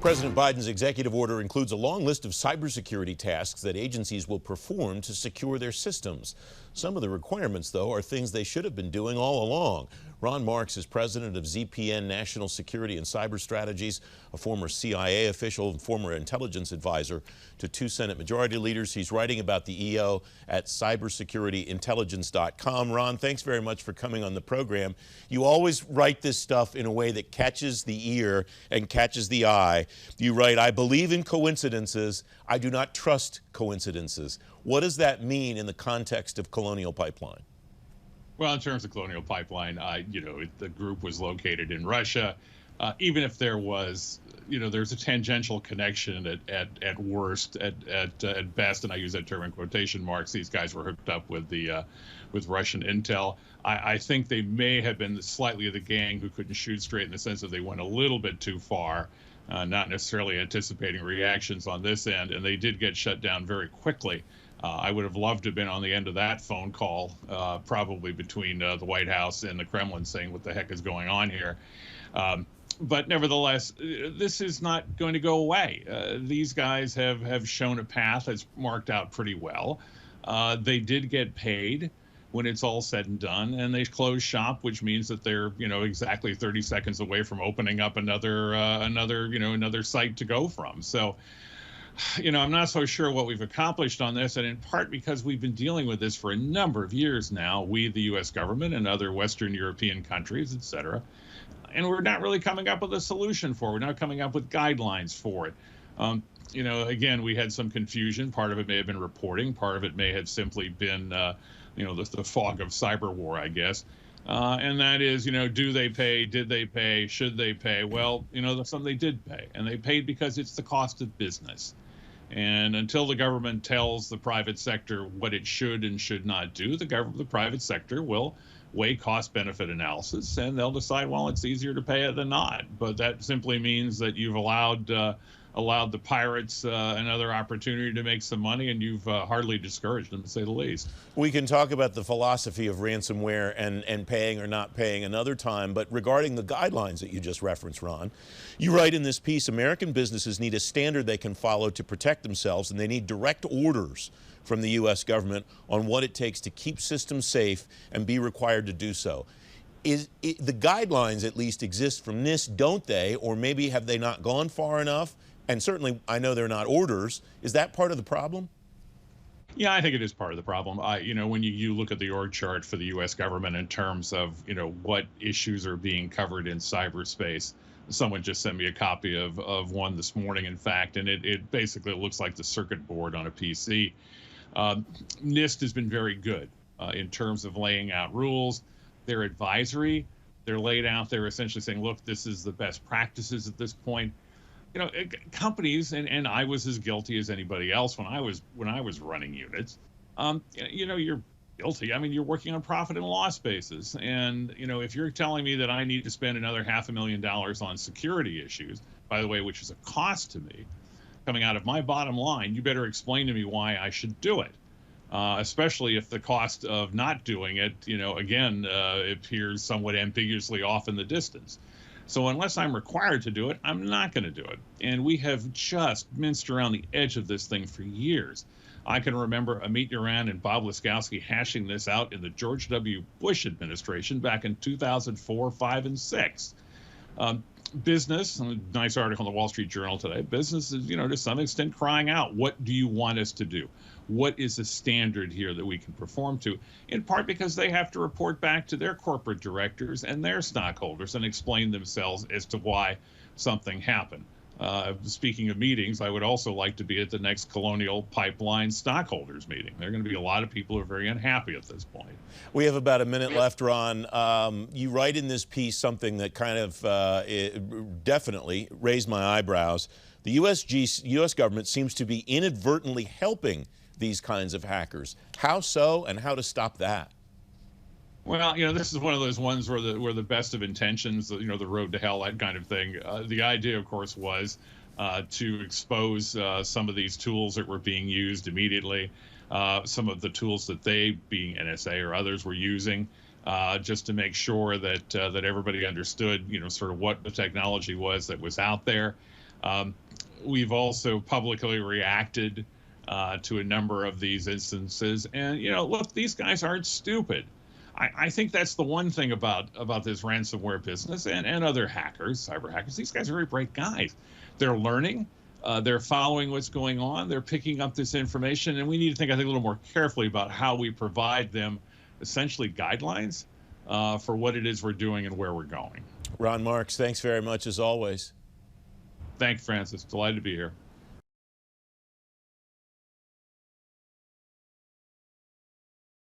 President Biden's executive order includes a long list of cybersecurity tasks that agencies will perform to secure their systems. Some of the requirements, though, are things they should have been doing all along. Ron Marks is president of ZPN National Security and Cyber Strategies, a former CIA official and former intelligence advisor to two Senate Majority Leaders. He's writing about the EO at cybersecurityintelligence.com. Ron, thanks very much for coming on the program. You always write this stuff in a way that catches the ear and catches the eye. You write, "I believe in coincidences. I do not trust coincidences." What does that mean in the context of Colonial Pipeline? Well, in terms of Colonial Pipeline, the group was located in Russia. Even if there was, there's a tangential connection at worst, at best, and I use that term in quotation marks. These guys were hooked up with with Russian intel. I think they may have been slightly of the gang who couldn't shoot straight, in the sense that they went a little bit too far, not necessarily anticipating reactions on this end, and they did get shut down very quickly. I would have loved to have been on the end of that phone call, probably between the White House and the Kremlin, saying what the heck is going on here. But nevertheless, this is not going to go away. These guys have shown a path that's marked out pretty well. They did get paid when it's all said and done, and they closed shop, which means that they're exactly 30 seconds away from opening up another site to go from. So I'm not so sure what we've accomplished on this, and in part because we've been dealing with this for a number of years now, we, the U.S. government, and other Western European countries, et cetera, and we're not really coming up with a solution for it. We're not coming up with guidelines for it. Again, we had some confusion. Part of it may have been reporting. Part of it may have simply been, the fog of cyber war, I guess. And that is, do they pay? Did they pay? Should they pay? Well, some they did pay, and they paid because it's the cost of business. And until the government tells the private sector what it should and should not do, the private sector will weigh cost-benefit analysis, and they'll decide, well, it's easier to pay it than not. But that simply means that you've allowed the pirates another opportunity to make some money, and you've hardly discouraged them, to say the least. We can talk about the philosophy of ransomware and paying or not paying another time, but regarding the guidelines that you just referenced, Ron, you write in this piece, American businesses need a standard they can follow to protect themselves, and they need direct orders from the U.S. government on what it takes to keep systems safe and be required to do so. The guidelines at least exist from NIST, don't they? Or maybe have they not gone far enough? And certainly, I know they're not orders. Is that part of the problem? Yeah, I think it is part of the problem. When you look at the org chart for the U.S. government in terms of, what issues are being covered in cyberspace, someone just sent me a copy of one this morning, in fact, and it basically looks like the circuit board on a PC. NIST has been very good in terms of laying out rules. They're advisory. They're laid out. They're essentially saying, look, this is the best practices at this point. Companies, and I was as guilty as anybody else when I was running units. You're guilty. I mean, you're working on profit and loss basis, and if you're telling me that I need to spend another $500,000 on security issues, by the way, which is a cost to me, coming out of my bottom line, you better explain to me why I should do it. Especially if the cost of not doing it, appears somewhat ambiguously off in the distance. So unless I'm required to do it, I'm not going to do it. And we have just minced around the edge of this thing for years. I can remember Amit Yoran and Bob Laskowski hashing this out in the George W. Bush administration back in 2004, 5, and 6. Business, a nice article in the Wall Street Journal today, business is, to some extent crying out, what do you want us to do? What is the standard here that we can perform to? In part because they have to report back to their corporate directors and their stockholders and explain themselves as to why something happened. Speaking of meetings, I would also like to be at the next Colonial Pipeline stockholders meeting. There are going to be a lot of people who are very unhappy at this point. We have about a minute left, Ron. You write in this piece something that kind of definitely raised my eyebrows. The U.S. government seems to be inadvertently helping these kinds of hackers. How so, and how to stop that? Well, this is one of those ones where the best of intentions, the road to hell, that kind of thing. The idea, of course, was to expose some of these tools that were being used immediately, some of the tools that they, being NSA or others, were using, just to make sure that everybody understood, sort of what the technology was that was out there. We've also publicly reacted to a number of these instances. And, look, these guys aren't stupid. I think that's the one thing about this ransomware business and other hackers, cyber hackers. These guys are very bright guys. They're learning. They're following what's going on. They're picking up this information. And we need to think, I think, a little more carefully about how we provide them essentially guidelines for what it is we're doing and where we're going. Ron Marks, thanks very much as always. Thanks, Francis. Delighted to be here.